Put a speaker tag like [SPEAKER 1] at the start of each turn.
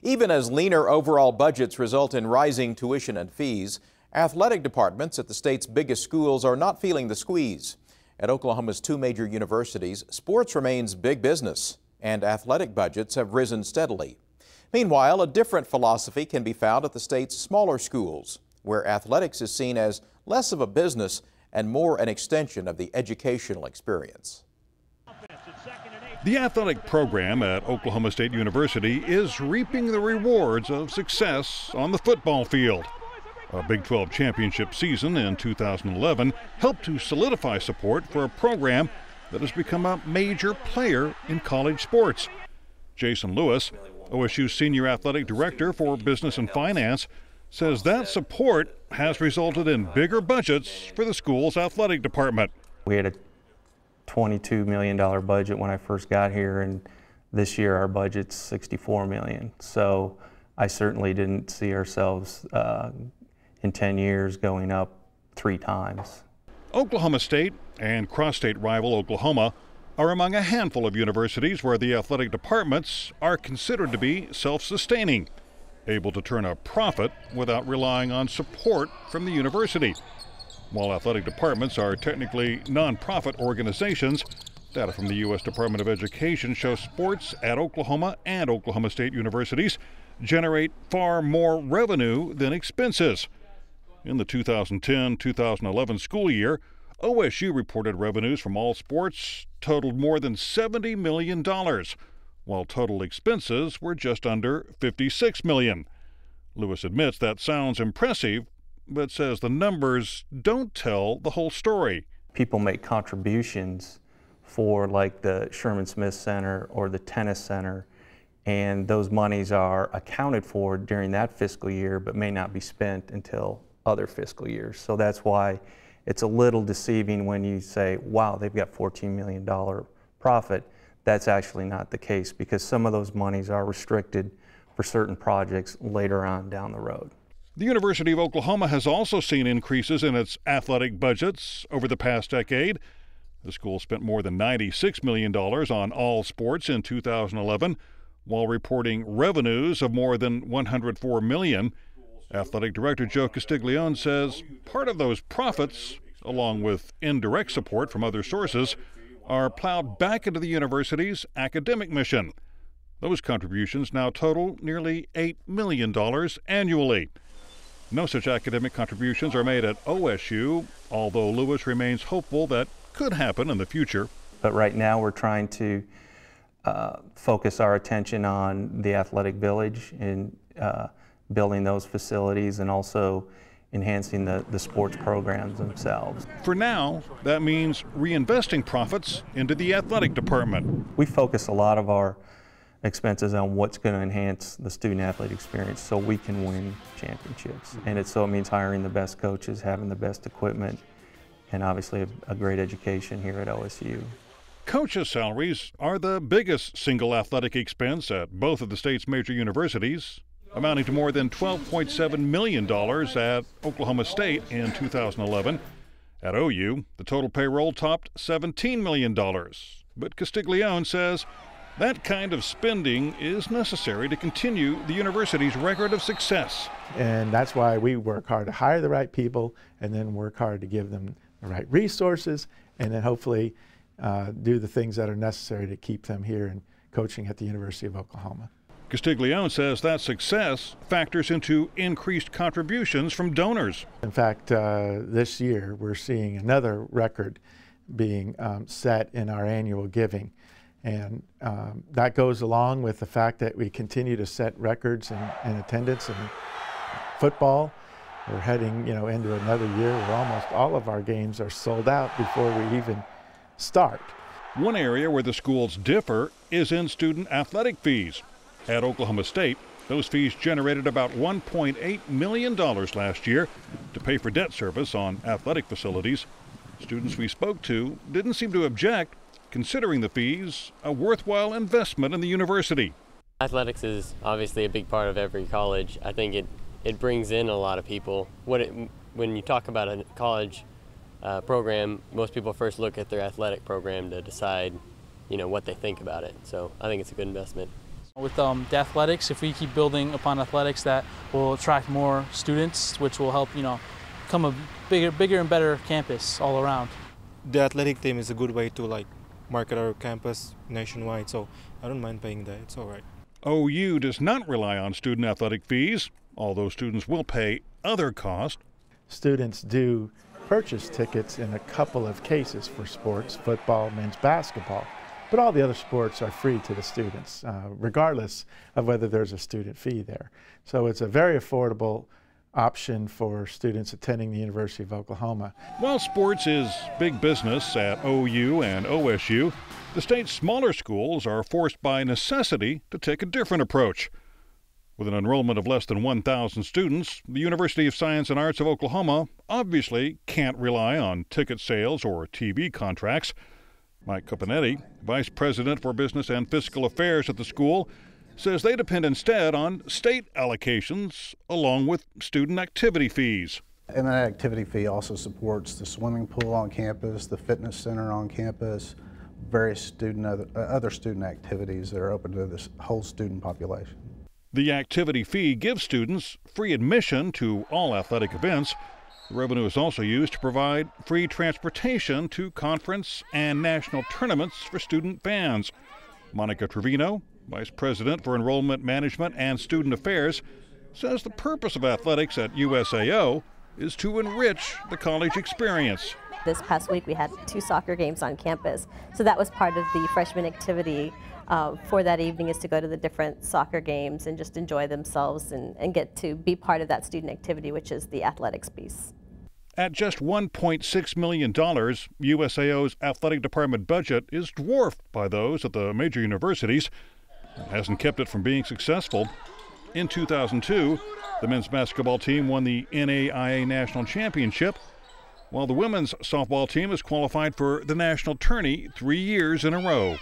[SPEAKER 1] Even as leaner overall budgets result in rising tuition and fees, athletic departments at the state's biggest schools are not feeling the squeeze. At Oklahoma's two major universities, sports remains big business, and athletic budgets have risen steadily. Meanwhile, a different philosophy can be found at the state's smaller schools, where athletics is seen as less of a business and more an extension of the educational experience.
[SPEAKER 2] The athletic program at Oklahoma State University is reaping the rewards of success on the football field. A Big 12 championship season in 2011 helped to solidify support for a program that has become a major player in college sports. Jason Lewis, OSU's Senior Athletic Director for Business and Finance, says that support has resulted in bigger budgets for the school's athletic department.
[SPEAKER 3] We had a $22 million budget when I first got here, and this year our budget's $64 million. So I certainly didn't see ourselves in 10 years going up 3 times.
[SPEAKER 2] Oklahoma State and cross-state rival Oklahoma are among a handful of universities where the athletic departments are considered to be self-sustaining, able to turn a profit without relying on support from the university. While athletic departments are technically nonprofit organizations, data from the U.S. Department of Education shows sports at Oklahoma and Oklahoma State universities generate far more revenue than expenses. In the 2010-2011 school year, OSU reported revenues from all sports totaled more than $70 million, while total expenses were just under $56 million. Lewis admits that sounds impressive, but says the numbers don't tell the whole story.
[SPEAKER 3] People make contributions for like the Sherman Smith Center or the Tennis Center, and those monies are accounted for during that fiscal year but may not be spent until other fiscal years. So that's why it's a little deceiving when you say, wow, they've got $14 million profit. That's actually not the case, because some of those monies are restricted for certain projects later on down the road.
[SPEAKER 2] The University of Oklahoma has also seen increases in its athletic budgets over the past decade. The school spent more than $96 million on all sports in 2011, while reporting revenues of more than $104 million. Athletic Director Joe Castiglione says part of those profits, along with indirect support from other sources, are plowed back into the university's academic mission. Those contributions now total nearly $8 million annually. No such academic contributions are made at OSU, although Lewis remains hopeful that could happen in the future.
[SPEAKER 3] But right now we're trying to focus our attention on the athletic village and building those facilities, and also enhancing the sports programs themselves.
[SPEAKER 2] For now, that means reinvesting profits into the athletic department.
[SPEAKER 3] We focus a lot of our expenses on what's going to enhance the student-athlete experience so we can win championships. And it means hiring the best coaches, having the best equipment, and obviously a great education here at OSU.
[SPEAKER 2] Coaches' salaries are the biggest single athletic expense at both of the state's major universities, amounting to more than $12.7 million at Oklahoma State in 2011. At OU, the total payroll topped $17 million. But Castiglione says that kind of spending is necessary to continue the university's record of success.
[SPEAKER 4] And that's why we work hard to hire the right people, and then work hard to give them the right resources, and then hopefully do the things that are necessary to keep them here and coaching at the University of Oklahoma.
[SPEAKER 2] Castiglione says that success factors into increased contributions from donors.
[SPEAKER 4] In fact, this year we're seeing another record being set in our annual giving. And that goes along with the fact that we continue to set records in attendance in football. We're heading, into another year where almost all of our games are sold out before we even start.
[SPEAKER 2] One area where the schools differ is in student athletic fees. At Oklahoma State, those fees generated about $1.8 million last year to pay for debt service on athletic facilities. Students we spoke to didn't seem to object, considering the fees a worthwhile investment in the university.
[SPEAKER 5] Athletics is obviously a big part of every college. I think it brings in a lot of people. When you talk about a college program, most people first look at their athletic program to decide, what they think about it. So I think it's a good investment.
[SPEAKER 6] With the athletics, if we keep building upon athletics, that will attract more students, which will help, become a bigger and better campus all around.
[SPEAKER 7] The athletic team is a good way to market our campus nationwide, so I don't mind paying that. It's all right.
[SPEAKER 2] OU does not rely on student athletic fees, although students will pay other costs.
[SPEAKER 4] Students do purchase tickets in a couple of cases for sports, football, men's basketball, but all the other sports are free to the students, regardless of whether there's a student fee there. So it's a very affordable option for students attending the University of Oklahoma.
[SPEAKER 2] While sports is big business at OU and OSU, the state's smaller schools are forced by necessity to take a different approach. With an enrollment of less than 1,000 students, the University of Science and Arts of Oklahoma obviously can't rely on ticket sales or TV contracts. Mike Cupinetti, Vice President for Business and Fiscal Affairs at the school, says they depend instead on state allocations along with student activity fees.
[SPEAKER 8] And that activity fee also supports the swimming pool on campus, the fitness center on campus, various other student activities that are open to this whole student population.
[SPEAKER 2] The activity fee gives students free admission to all athletic events. The revenue is also used to provide free transportation to conference and national tournaments for student fans. Monica Trevino, Vice President for Enrollment Management and Student Affairs, says the purpose of athletics at USAO is to enrich the college experience.
[SPEAKER 9] This past week we had 2 soccer games on campus, so that was part of the freshman activity for that evening, is to go to the different soccer games and just enjoy themselves and get to be part of that student activity, which is the athletics piece.
[SPEAKER 2] At just $1.6 million, USAO's athletic department budget is dwarfed by those at the major universities. It hasn't kept it from being successful. In 2002, the men's basketball team won the NAIA National Championship, while the women's softball team has qualified for the national tourney 3 years in a row.